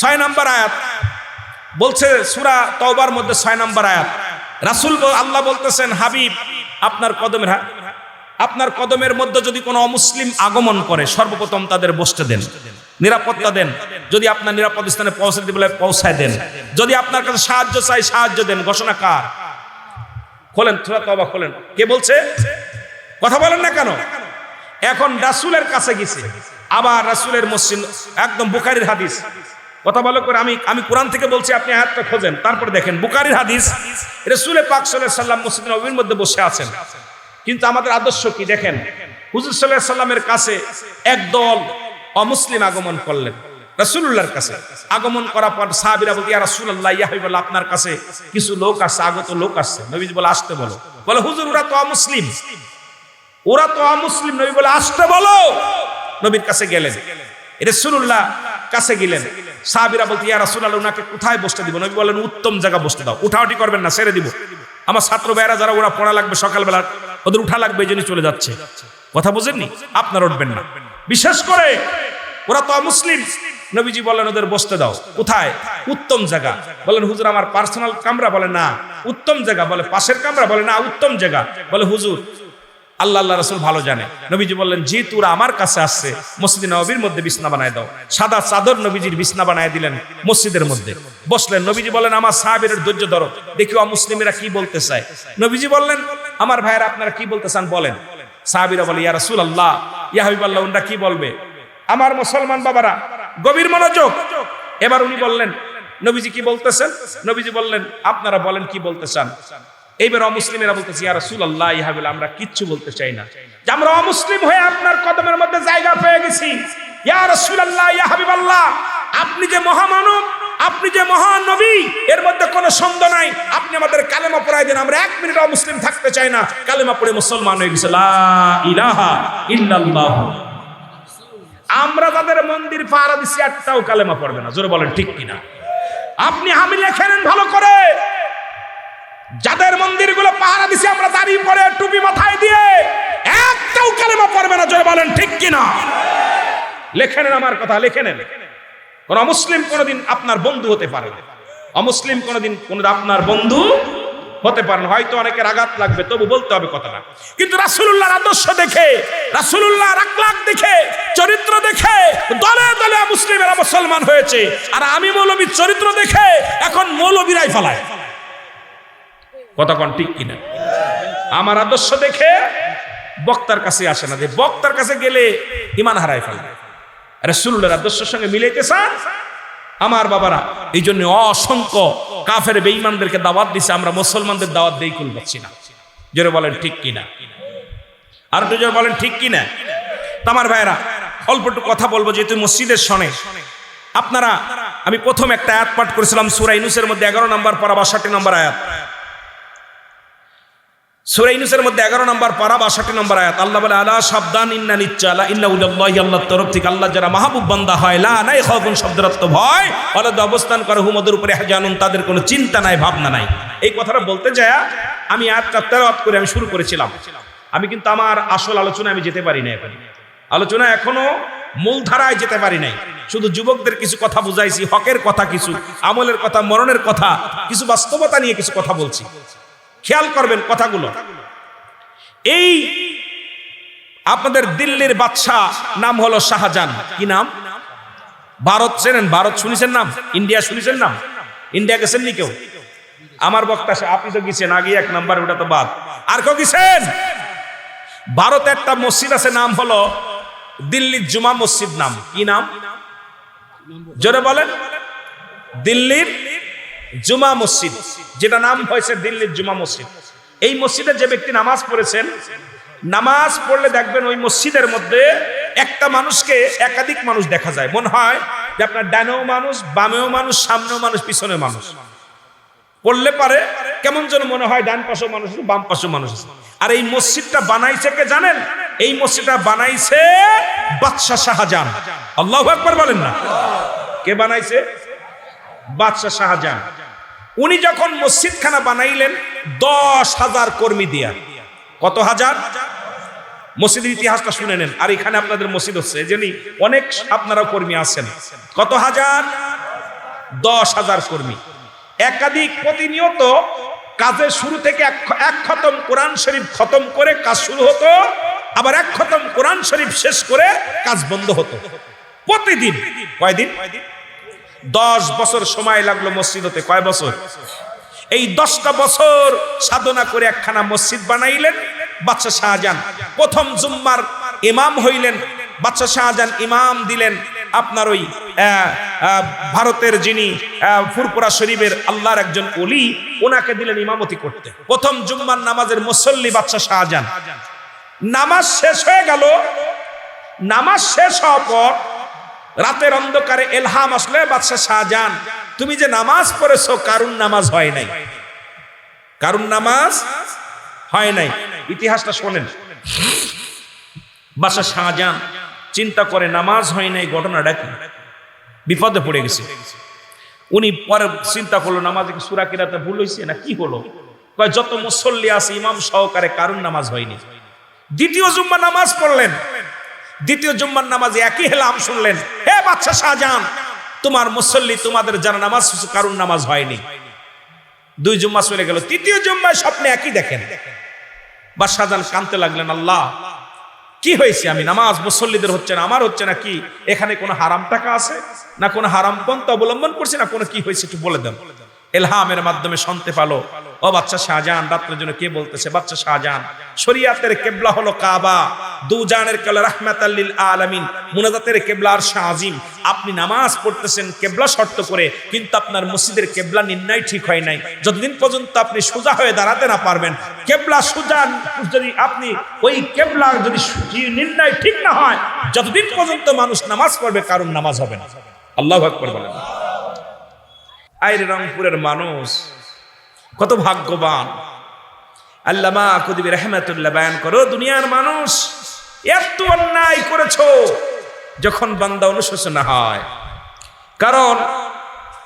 6 নম্বর আয়াত বলছে, সূরা তাওবার মধ্যে 6 নম্বর আয়াত। রাসূল আল্লাহ বলতেছেন, হাবিব আপনার কদমের মধ্যে যদি কোনো অমুসলিম আগমন করে সর্বপ্রথম তাদের বসতে দেন, নিরাপত্তা দেন। যদি আপনার নিরাপদ স্থানে পৌঁছাতে বলে পৌঁছায় দেন। যদি আপনার কাছে সাহায্য চাই সাহায্য দেন। ঘোষণা কার? খোলেন সূরা তাওবা খোলেন। কে বলছে? কথা বলেন না কেন? এখন রাসূলের কাছে গেছে, আবার রাসূলের মসজিদ, একদম বুখারীর হাদিস। কথা ভালো করে, আমি কোরআন থেকে বলছি, আপনি আয়াতটা খোঁজেন, তারপর দেখেন। বুখারীর হাদিস, রাসূল পাক সাল্লাল্লাহু আলাইহি ওয়াসাল্লাম মসজিদ নববীর মধ্যে বসে আছেন। কিন্তু আমাদের আদর্শ কি দেখেন, হুজুর সাল্লাল্লাহু আলাইহি ওয়াসাল্লামের কাছে একদল অমুসলিম আগমন করলেন। রাসূলুল্লাহর কাছে আগমন করার পর সাহাবীরা বলতে, ইয়া রাসূলুল্লাহ, ইয়া হাবিবাল্লাহ, আপনার কাছে কিছু লোক আসছে, আগত লোক আসছে। নবীজি বলে, আসতে বলো। বলে, হুজুর ওরা তো অমুসলিম, ওরা তো অমুসলিম। নবী বলে, আসতে বলো। নবীর কাছে গেলেন, রাসূলুল্লাহ কাছে গেলেন। সাহাবীরা বলতে, ইয়া রাসূলুল্লাহ, ওনাকে কোথায় বসতে দিব? নবী বলেন, উত্তম জায়গা বসতে দাও, উঠাউটি করবেন না, ছেড়ে দিব। আমার ছাত্র ভাইরা যারা, ওরা পড়া লাগবে সকালবেলা, ওদের উঠা লাগবে, এই জন্য চলে যাচ্ছে। কথা বুঝেননি? আপনার উঠবেন না, বিশেষ করে ওরা তো মুসলিম। নবীজি বলেন, ওদের বসতে দাও। কোথায়? উত্তম জায়গা। বলেন, হুজুর আমার পার্সোনাল কামরা? বলে না, উত্তম জায়গা। বলে, পাশের কামরা? বলে না, উত্তম জায়গা। বলে, হুজুর আল্লাহ রাসূল ভালো জানে। নবীজি বললেন, জি তোরা আমার কাছে আসছে, মসজিদে নববীর মধ্যে বিছনা বানায় দাও। সাদা চাদর নবীজির বিছনা বানায় দিলেন, মসজিদের মধ্যে বসলেন। নবীজি বলেন, আমার সাহাবীদের ধৈর্য ধরো, দেখি অমুসলিমেরা কি বলতে চায়। নবীজি বললেন, আমার ভাইয়েরা আপনারা কি বলতে চান বলেন। সাহাবীরা বলে, ইয়া রাসূলুল্লাহ, ইয়া হাবিবাল্লাহ, ওরা কি বলবে? আমার মুসলমান বাবারা গভীর মনোযোগ। এবার উনি বললেন, নবীজি কি বলতেছেন? নবীজি বললেন, আপনারা বলেন কি বলতে চান। এইবার অমুসলিমেরা বলতেছে, ইয়া রাসূলুল্লাহ, ইয়া হাবিবাল্লাহ, আমরা কিচ্ছু বলতে চাই না, যে আমরা অমুসলিম হয়ে আপনার কদমের মধ্যে জায়গা পেয়ে গেছি। ইয়া রাসূলুল্লাহ, ইয়া হাবিবাল্লাহ, আপনি যে মহামানব, আপনি যে মহান নবী, এর মধ্যে কোনো সন্দেহ নাই। আপনি আমাদের কালেমা পড়াই দেন, আমরা 1 মিনিট অমুসলিম থাকতে চাই না। কালেমা পড়ে মুসলমান হয়ে গেছে, লা ইলাহা ইল্লাল্লাহ। আমরা তাদের মন্দির পাহারা দিছি, একটাও কালেমা পড়বে না। জোরে বলেন ঠিক কিনা? আপনি আমি লেখেন ভালো করে, যাদের মন্দিরগুলো পাহারা দিছি আমরা দাঁড়িয়ে পড়ে টুপি মাথায় দিয়ে, একটাও কালেমা পড়বে না। জোরে বলেন ঠিক কিনা? লেখে নেন আমার কথা, লেখে নেন। কোন মুসলিম কোনদিন আপনার বন্ধু হতে পারে না। অমুসলিম কোনদিন আপনার বন্ধু হতে পারেন। হয়তো অনেকের আঘাত লাগবে, তবু বলতে হবে কথাটা। কিন্তু রাসূলুল্লাহর আদর্শ দেখে, রাসূলুল্লাহর আখলাক দেখে, চরিত্র দেখে দলে দলে মুসলিমেরা মুসলমান হয়েছে। আর আমি মৌলবীর চরিত্র দেখে এখন মৌলবীরাই ফালায়। কথা কোন ঠিক কিনা? আমার আদর্শ দেখে বক্তার কাছে আসে না, যে বক্তার কাছে গেলে ঈমান হারায় ফেলে। রাসূলুল্লাহর আদর্শের সঙ্গে মিলাইতে চান আমার বাবারা। এই জন্য অসংখ্য কাফের বেঈমানদেরকে দাওয়াত দিছে, আমরা মুসলমানদের দাওয়াত দেই কুল পাচ্ছি না। জোরে বলেন ঠিক কিনা? আর একটু জোরে বলেন ঠিক কিনা? আমার ভাইরা, অল্প একটু কথা বলবো, যেহেতু মসজিদের শনে আপনারা, আমি প্রথম একটা আয়াত পাঠ করেছিলাম সূরা ইউনূসের মধ্যে 11 নম্বর পারা 62 নম্বর আয়াত। সূরা ইউনূসের মধ্যে 11 নম্বর পারা 62 নম্বর আয়াত। আল্লাহ বলে, আলা সাবধান, ইন্না নিচ্চালা ইন্না উল্লাহি, আল্লাহর তরফ থেকে, আল্লাহ যারা মাহবুব বান্দা হয়, লা নাই খাউফুন শব্দের অর্থ ভয়, আলাদা অবস্থান করে, হুমদের উপরে হাজানুন, তাদের কোনো চিন্তা নাই, ভাবনা নাই। এই কথাটা বলতে যায় আমি আয়াতটা তেলাওয়াত করে আমি শুরু করেছিলাম। আমি কিন্তু আমার আসল আলোচনা আমি যেতে পারি না। এখন আলোচনা এখনো মূল ধারায় যেতে পারি নাই। শুধু যুবকদের কিছু কথা বুঝাইছি, হকের কথা কিছু, আমলের কথা, মরণের কথা, কিছু বাস্তবতা নিয়ে কিছু কথা বলছি। খেয়াল করবেন কথাগুলো। এই আপনাদের দিল্লির বাদশাহ নাম হলো শাহজাহান। কি নাম? ভারত চেনেন? ভারত শুনেছেন নাম? ইন্ডিয়া শুনেছেন নাম? ইন্ডিয়া গেছেন নি কেউ? আমার বক্তা, আপনি তো গেছেন আগে 1 নাম্বার, ওটা তো বাদ। আর কেউ গেছেন? ভারতে একটা মসজিদ আছে, নাম হলো দিল্লির জুমা মসজিদ। নাম কি? নাম জোরে বলেন। দিল্লির জুমা মসজিদ, যেটা নাম হয়েছে দিল্লির জুমা মসজিদ। এই মসজিদে যে ব্যক্তি নামাজ পড়েছেন, নামাজ পড়লে দেখবেন ওই মসজিদের মধ্যে একটা মানুষকে একাধিক মানুষ দেখা যায়। মনে হয় যে আপনার ডানেও মানুষ, বামেও মানুষ, সামনেও মানুষ, পিছনেও মানুষ। পড়লে পারে কেমন যেন মনে হয় ডান পাশেও মানুষ আছে, বাম পাশেও মানুষ আছে। আর এই মসজিদটা বানাইছে কে জানেন? এই মসজিদটা বানাইছে বাদশাহ শাহজাহান। আল্লাহু আকবার বলেন না? কে বানাইছে? বাদশাহ শাহজাহান উনি যখন মসজিদখানা বানাইলেন 10,000 কর্মী দিয়া। কত হাজার? মসজিদের ইতিহাসটা শুনে নেন। আর এখানে আপনাদের মসজিদ হচ্ছে এজন্যই অনেক আপনারা কর্মী আছেন। কত হাজার? 10,000 কর্মী। একাধিক প্রতিনিয়ত কাজের শুরু থেকে এক খতম কোরআন শরীফ খতম করে কাজ শুরু হতো, আবার এক খতম কোরআন শরীফ শেষ করে কাজ বন্ধ হতো প্রতিদিন। কয়দিন? 10 বছর সময় লাগলো মসজিদ হতে। কয় বছর? এই 10টা বছর সাধনা করে একখানা মসজিদ বানাইলেন বাদশাহ শাহজাহান। প্রথম জুম্মার ইমাম হইলেন বাদশাহ শাহজাহান। ইমাম দিলেন আপনার ওই ভারতের যিনি ফুরপুরা শরীফের আল্লাহর একজন ওলি, ওনাকে দিলেন ইমামতি করতে। প্রথম জুম্মার নামাজের মুসল্লি বাদশাহ শাহজাহান। নামাজ শেষ হয়ে গেল। নামাজ শেষ হওয়ার পর রাতের অন্ধকারে এলহাম আসলে বাদশাহ শাহজাহান, তুমি যে নামাজ পড়েছো কারুন নামাজ হয় নাই, কারুন নামাজ হয় নাই। ইতিহাসটা শোনেন। বাদশাহ শাহজাহান চিন্তা করে নামাজ হয় নাই, ঘটনাটা কি? বিপদে পড়ে গেছে। উনি পরে চিন্তা করলো নামাজে কি সূরা কিরাতে ভুল হয়েছে না কি হলো? কয় যত মুসল্লি আছে ইমাম সহকারে কারুন নামাজ হয়নি। দ্বিতীয় জুম্মা নামাজ পড়লেন। দ্বিতীয় জুম্মার নামাজে একই হেলাম শুনলেন, হে বাদশাহ শাহজাহান, তোমার মুসল্লি তোমাদের যারা নামাজ কারুন নামাজ হয়নি। 2 জুম্মা চলে গেল। তৃতীয় জুম্মায় স্বপ্নে একই দেখেন। বাদশাহ শাহজাহান কাঁদতে লাগলেন, আল্লাহ কি হয়েছে? আমি নামাজ মুসল্লিদের হচ্ছে না, আমার হচ্ছে না। কি এখানে কোনো হারাম টাকা আছে না কোনো হারাম পন্থা অবলম্বন করছে না কোনো কি হয়েছে একটু বলে দেন। এলহামের মাধ্যমে শুনতে পালো, ও বাদশাহ শাহজাহান রাত্রের জন্য কে বলতেছে? বাদশাহ শাহজাহান, শরিয়াতের কিবলা হলো কাবা, দুজানের কিবলা রাহমাতাল লিল আলামিন, মুনাজাতের কিবলা আরশ আজিম। আপনি নামাজ পড়তেছেন কিবলা শর্ত করে, কিন্তু আপনার মসজিদের কিবলা নির্ণয় ঠিক হয় নাই। যতদিন পর্যন্ত আপনি সোজা হয়ে দাঁড়াতে না পারবেন, কিবলা সোজা যদি আপনি ওই কিবলা যদি নির্ণয় ঠিক না হয়, যতদিন পর্যন্ত মানুষ নামাজ পড়বে কারণ নামাজ হবে না। আল্লাহু আকবার বলেন। আইরে রংপুরের মানুষ কত ভাগ্যবান। আল্লামা কুতুবী রাহমাতুল্লাহ বয়ান করো, দুনিয়ার মানুষ এত অন্যায় করেছো যখন বান্দা অনুশোচনা হয়। কারণ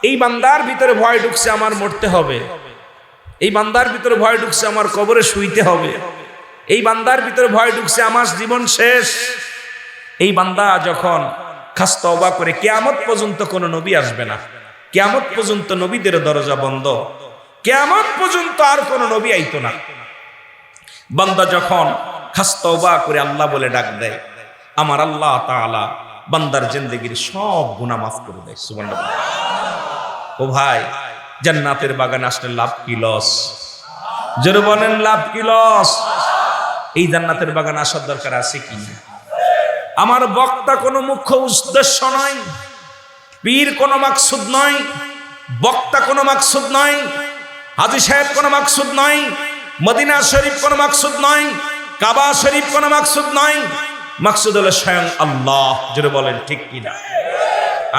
এই বান্দার ভিতরে ভয় ঢুকছে আমার মরতে হবে, এই বান্দার ভিতরে ভয় ঢুকছে আমার কবরে শুইতে হবে, এই বান্দার ভিতরে ভয় ঢুকছে আমার জীবন শেষ। এই বান্দা যখন খাস তওবা করে, কিয়ামত পর্যন্ত কোনো নবী আসবে না, কিয়ামত পর্যন্ত নবীদের দরজা বন্ধ, কিয়ামত পর্যন্ত আর কোনো নবী আইতো না। বান্দা যখন খাস তওবা করে আল্লাহ বলে ডাক দেয়, আমার আল্লাহ তাআলা বান্দার জিন্দেগীর সব গুনাহ মাফ করে দেয়। সুবহানাল্লাহ। ও ভাই, জান্নাতের বাগানে আসলে লাভ কি লস? জোরে বলেন লাভ কি লস? এই জান্নাতের বাগানে আসার দরকার আছে কি? আমার বক্তা কোনো মুখ্য উদ্দেশ্য নয়, পীর কোনো মাকসুদ নয়, বক্তা কোনো মাকসুদ নয়, হাজী সাহেব কোনো মাকসুদ নয়, মদিনা শরীফ কোনো মাকসুদ নয়, কাবা শরীফ কোনো মাকসুদ নয়। মাকসুদ হলো স্বয়ং আল্লাহ। জোরে বলেন ঠিক কিনা?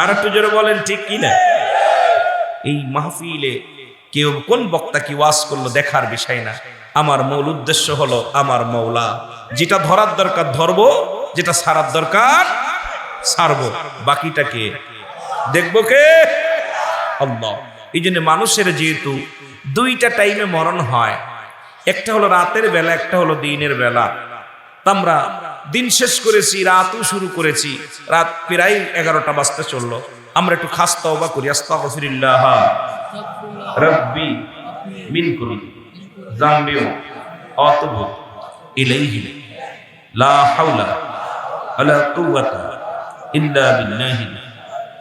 আর একটু জোরে বলেন ঠিক কিনা? এই মাহফিলে কেউ কোন বক্তা কি ওয়াজ করলো দেখার বিষয় না। আমার মূল উদ্দেশ্য হলো আমার মওলা, যেটা ধরার দরকার ধরবো, যেটা ছাড়ার দরকার ছাড়বো, বাকিটাকে দেখবো কে? আল্লাহ। এই জন্য মানুষের যেহেতু 2টা টাইমে মরণ হয়, একটা হলো রাতের বেলা, একটা হলো দিনের বেলা। আমরা দিন শেষ করেছি, রাতও শুরু করেছি, রাত প্রায় 11টা বাজতে চললো। আমরা একটু খাস তওবা করি। আস্তাগফিরুল্লাহ রাব্বি মিন কুল্লি যামবি ওয়া আতুবু ইলাইহি লা হাওলা ওয়ালা কুওয়াতা ইল্লা বিল্লাহিল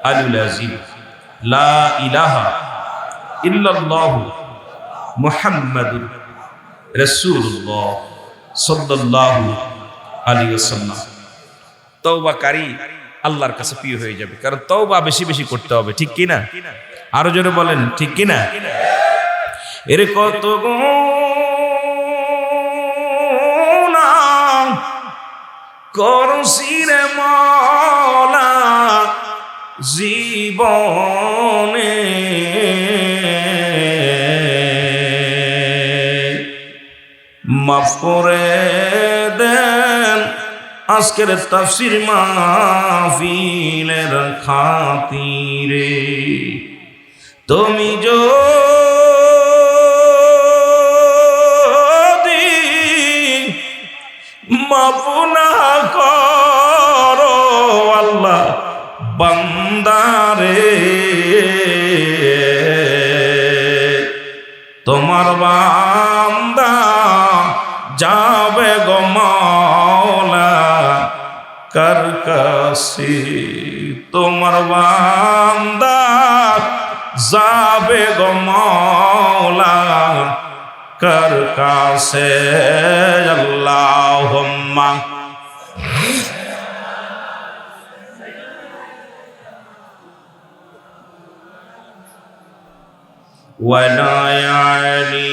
আলিয়্যিল আযীম। লা ইলাহা ইল্লাল্লাহু মুহাম্মাদুর রাসূলুল্লাহ সাল্লাল্লাহু আলাইহি ওয়াসাল্লাম। তওবাকারী আল্লাহর কাছে প্রিয় হয়ে যাবে, কারণ তওবা বেশি বেশি করতে হবে। ঠিক কিনা? আরো জোরে বলেন ঠিক কিনা? এর কত গুনাহ করছি রে মওলা জীবনে, মাফ করে দেন আজকের তাফসীর মাহফিলের খাতিরে। তুমি যদি মাফ না করো আল্লাহ বান্দারে, তোমার বান্দা যাবে গো মাওলা কার কাছে, তোমার বান্দা যাবে গো মাওলা কার কাছে। আল্লাহুম্মা ওয়ালা আলি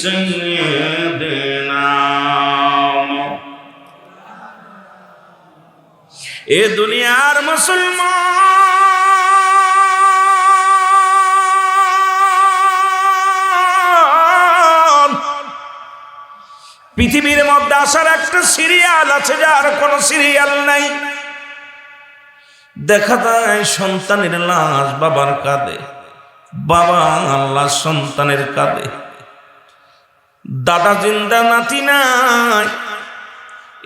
সাইয়্যিদিনা। এ দুনিয়ার মুসলমান, পৃথিবীর মধ্যে আসার একটা সিরিয়াল আছে যার কোনো সিরিয়াল নাই। দেখা যায় সন্তানের লাশ বাবার কাঁধে, বাবা আল্লাহ সন্তানের কাঁধে, দাদা জিন্দা নাতি নাই।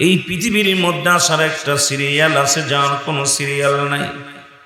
এই পৃথিবীর মধ্যে আসার একটা সিরিয়াল আছে যার কোনো সিরিয়াল নাই।